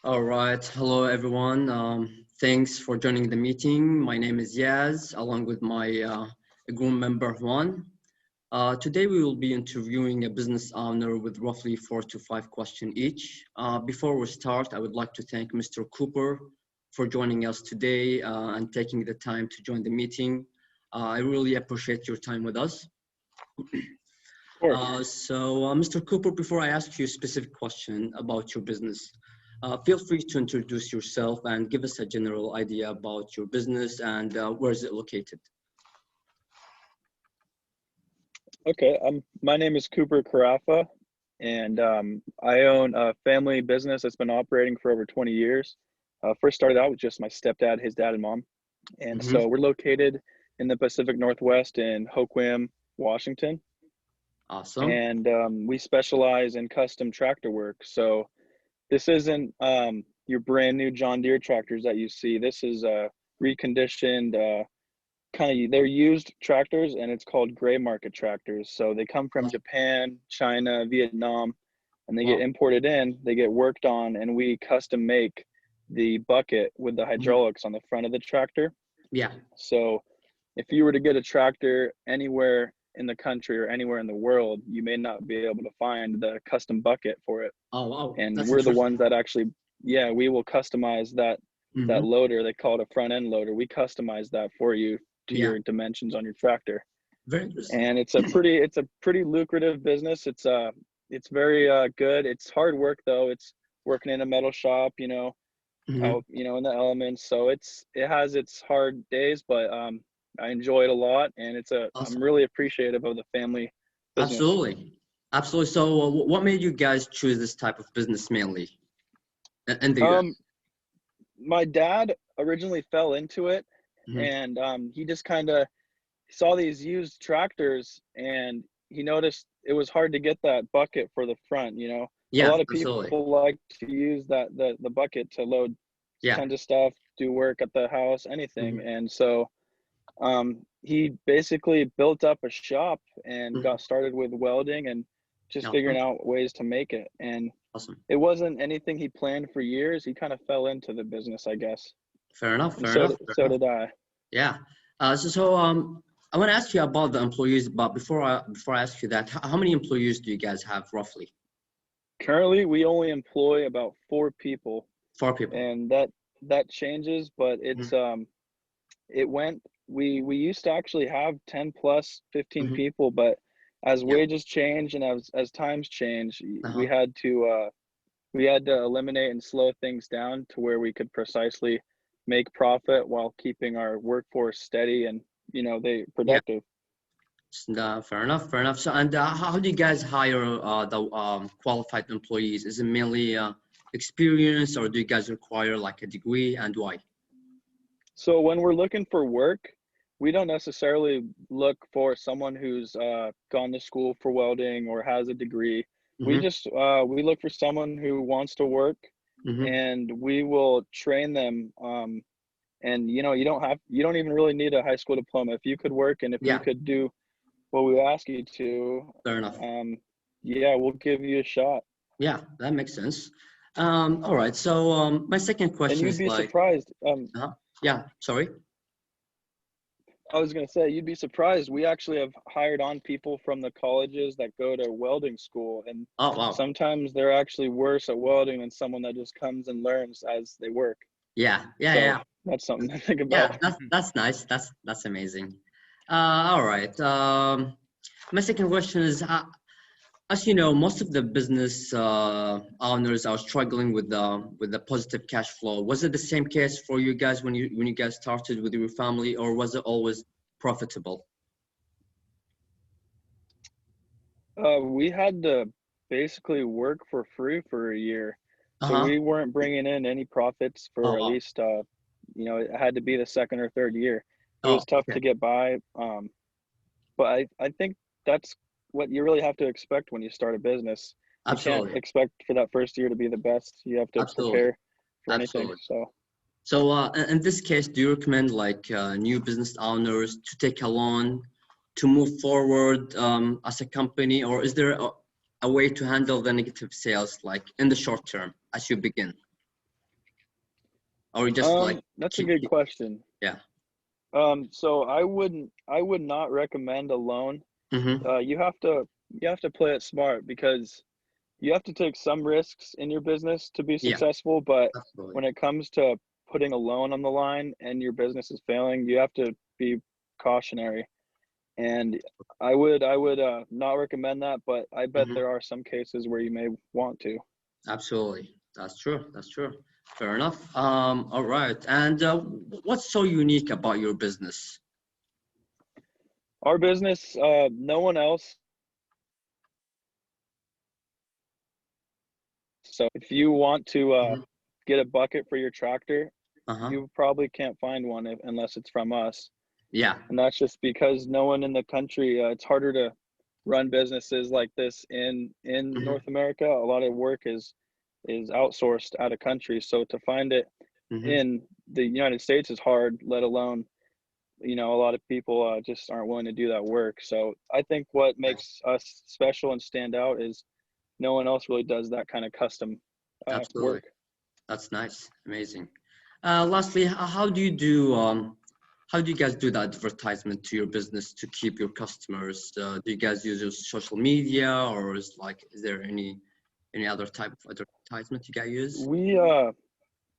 All right. Hello, everyone. Thanks for joining the meeting. My name is Yaz, along with my group member Juan. Today, we will be interviewing a business owner with roughly 4 to 5 questions each. Before we start, I would like to thank Mr. Cooper for joining us today and taking the time to join the meeting. I really appreciate your time with us. Of course. Mr. Cooper, before I ask you a specific question about your business, feel free to introduce yourself and give us a general idea about your business and where is it located. Okay, my name is Cooper Carafa, and I own a family business that's been operating for over 20 years. First started out with just my stepdad, his dad, and mom. And so we're located in the Pacific Northwest in Hoquiam, Washington. Awesome. And we specialize in custom tractor work. So this isn't your brand new John Deere tractors that you see. This is reconditioned, they're used tractors, and it's called gray market tractors. So they come from Japan, China, Vietnam, and they get imported in, they get worked on, and we custom make the bucket with the hydraulics on the front of the tractor. Yeah. So if you were to get a tractor anywhere in the country or anywhere in the world, you may not be able to find the custom bucket for it. Oh, wow. And That's we're the ones that actually, we will customize that loader. They call it a front end loader. We customize that for you to your dimensions on your tractor. Very interesting. And it's a pretty lucrative business. It's very good. It's hard work though. It's working in a metal shop, out, in the elements. So it has its hard days, but I enjoy it a lot, and Awesome. I'm really appreciative of the family business. Absolutely. So what made you guys choose this type of business mainly in the US? My dad originally fell into it, and he just kind of saw these used tractors, and he noticed it was hard to get that bucket for the front. A lot of people like to use the bucket to load tons of stuff, do work at the house, anything. And so he basically built up a shop and got started with welding and just figuring out ways to make it. And it wasn't anything he planned for years. He kind of fell into the business, I guess. Fair enough. So did I. Yeah. I want to ask you about the employees, but before I ask you that, how many employees do you guys have roughly? Currently, we only employ about 4 people. 4 people. And that changes, but it's we used to actually have 10 plus 15 people, but as wages change and as times change, we had to eliminate and slow things down to where we could precisely make profit while keeping our workforce steady and they productive. Fair enough. So, and how do you guys hire the qualified employees? Is it mainly experience, or do you guys require like a degree, and why? So when we're looking for work, we don't necessarily look for someone who's gone to school for welding or has a degree. We just we look for someone who wants to work, and we will train them. And you don't even really need a high school diploma. If you could work and if you could do what we ask you to, fair enough. We'll give you a shot. Yeah, that makes sense. All right. So my second question is, and you'd be surprised. Yeah, sorry. I was going to say, you'd be surprised. We actually have hired on people from the colleges that go to welding school. And sometimes they're actually worse at welding than someone that just comes and learns as they work. Yeah. That's something to think about. Yeah, that's nice. That's amazing. All right. My second question is, as you know, most of the business owners are struggling with the positive cash flow. Was it the same case for you guys when you guys started with your family, or was it always profitable? We had to basically work for free for a year, so we weren't bringing in any profits for at least it had to be the second or third year. It was tough to get by, but I think that's what you really have to expect when you start a business. Absolutely. You can't expect for that first year to be the best. You have to prepare for anything. So in this case, do you recommend like new business owners to take a loan to move forward as a company, or is there a way to handle the negative sales like in the short term as you begin? or you just like That's a good question. yeah. So I would not recommend a loan. Mm-hmm. You have to play it smart because you have to take some risks in your business to be Yeah, successful, but absolutely. when it comes to putting a loan on the line and your business is failing, you have to be cautionary. And I would not recommend that, but I bet Mm-hmm. there are some cases where you may want to. Absolutely. That's true. That's true. Fair enough. All right. And what's so unique about your business? Our business, no one else. So if you want to Mm-hmm. get a bucket for your tractor, Uh-huh. you probably can't find one unless it's from us. Yeah. And that's just because no one in the country, it's harder to run businesses like this in Mm-hmm. North America. A lot of work is outsourced out of country. So to find it Mm-hmm. in the United States is hard, let alone, a lot of people just aren't willing to do that work. So I think what Nice. makes us special and stand out is no one else really does that kind of custom Absolutely. work. That's nice. Amazing. Lastly, how do you guys do the advertisement to your business to keep your customers? Do you guys use your social media, or is there any other type of advertisement you guys use?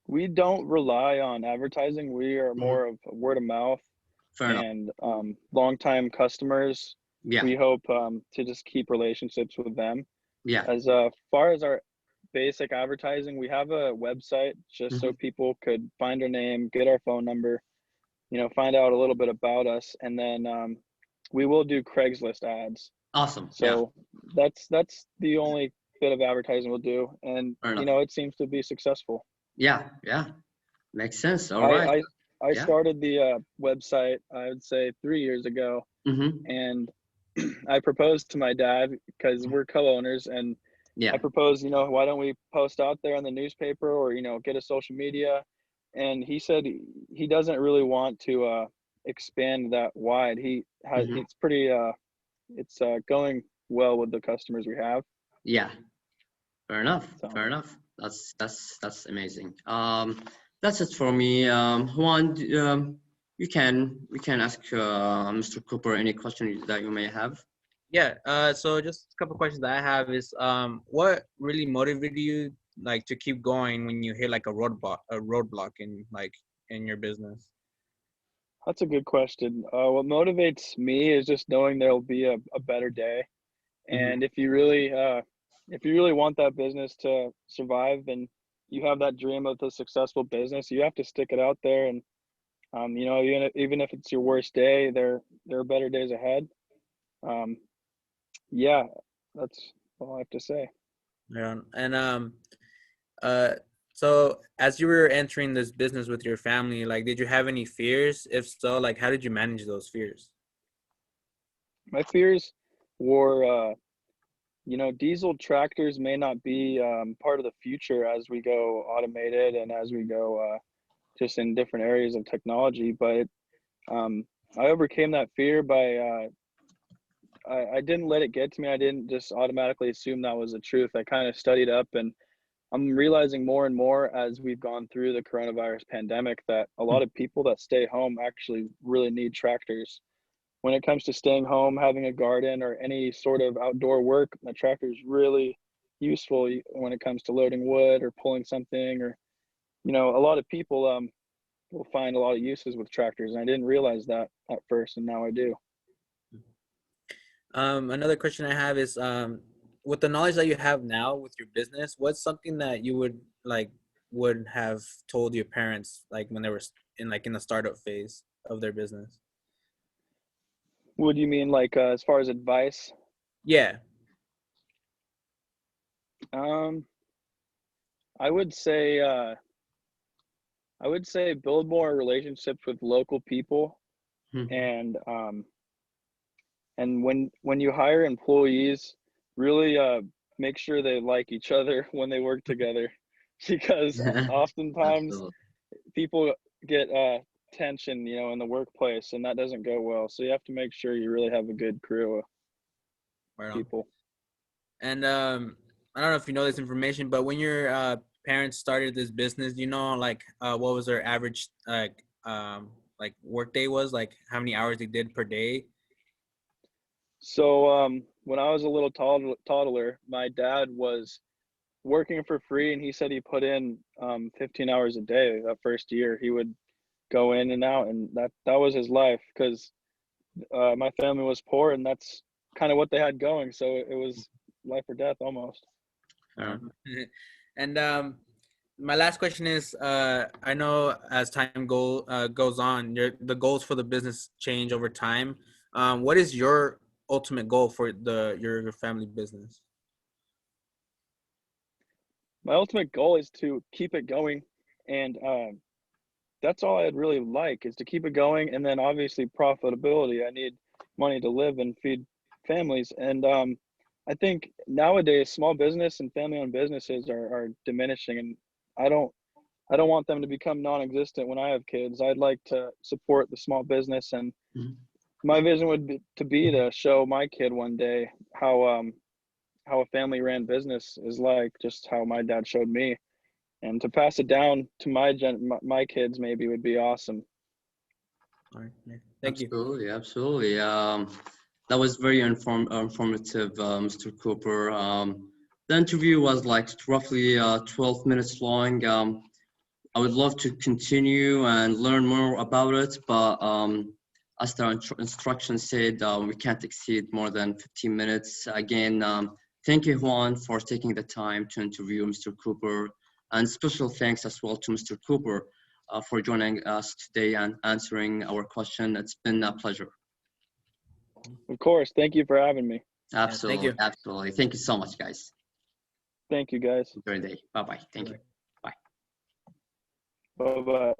We don't rely on advertising. We are Hmm. more of word of mouth Fair enough. and longtime customers. Yeah. We hope to just keep relationships with them. Yeah. As far as our basic advertising, we have a website just so Hmm. people could find our name, get our phone number, find out a little bit about us, and then we will do Craigslist ads. Awesome. Yeah. So that's the only bit of advertising we'll do, and Fair enough. it seems to be successful. Yeah. Yeah. Makes sense. All I right. I I Yeah. started the website, I would say 3 years ago, Hmm. and I proposed to my dad because we're co-owners, and I Yeah. proposed, why don't we post out there in the newspaper or get a social media, and he said he doesn't really want to expand that wide. He has Hmm. it's going well with the customers we have. Yeah. Fair enough. So Fair enough. That's amazing. That's it for me. Juan, you can ask Mr. Cooper any question that you may have. Yeah. So just a couple questions that I have is, what really motivated you like to keep going when you hit like a roadblock in your business? that's a good question. What motivates me is just knowing there'll be a better day. Hmm. And if you really want that business to survive and you have that dream of the successful business, you have to stick it out there. And even if it's your worst day, there are better days ahead. Um, yeah, that's all I have to say. Yeah. And uh, so as you were entering this business with your family, like, did you have any fears? If so, like, how did you manage those fears? My fears were, diesel tractors may not be part of the future as we go automated and as we go just in different areas of technology, but um, I overcame that fear by I didn't let it get to me. I didn't just automatically assume that was the truth. I kind of studied up, and I'm realizing more and more as we've gone through the coronavirus pandemic that a lot of people that stay home actually really need tractors. When it comes to staying home, having a garden, or any sort of outdoor work, a tractor is really useful when it comes to loading wood or pulling something. Or a lot of people will find a lot of uses with tractors, and I didn't realize that at first, and now I do. Another question I have is, with the knowledge that you have now with your business, what's something that you would have told your parents like when they were in the startup phase of their business? What do you mean, like as far as advice? Yeah. Um, I would say build more relationships with local people, Hmm. and when you hire employees, really make sure they like each other when they work together, because oftentimes Absolutely. people get tension, in the workplace, and that doesn't go well. So you have to make sure you really have a good crew of Right on. people. And I don't know if you know this information, but when you're parents started this business, do you know like what was their average like work day was, like how many hours they did per day? So when I was a little toddler, my dad was working for free, and he said he put in 15 hours a day that first year. He would go in and out, and that was his life, because my family was poor, and that's kind of what they had going. So it was life or death almost. And my last question is, I know as time goes on, the goals for the business change over time. What is your ultimate goal for your family business? My ultimate goal is to keep it going, and that's all I'd really like, is to keep it going, and then obviously profitability. I need money to live and feed families, and I think nowadays small business and family-owned businesses are diminishing, and I don't want them to become non-existent when I have kids. I'd like to support the small business, and my vision would be to show my kid one day how a family-ran business is like, just how my dad showed me, and to pass it down to my kids maybe would be awesome. All right. Thank you. Absolutely, absolutely. That was very informative, Mr. Cooper. The interview was like roughly 12 minutes long. I would love to continue and learn more about it, but as the instructions said, we can't exceed more than 15 minutes. Again, thank you, Juan, for taking the time to interview Mr. Cooper, and special thanks as well to Mr. Cooper for joining us today and answering our question. It's been a pleasure. Of course. Thank you for having me. Absolutely, thank you. absolutely. Thank you so much, guys. Thank you, guys. Enjoy your day. Bye-bye. Thank you. Bye. Bye-bye.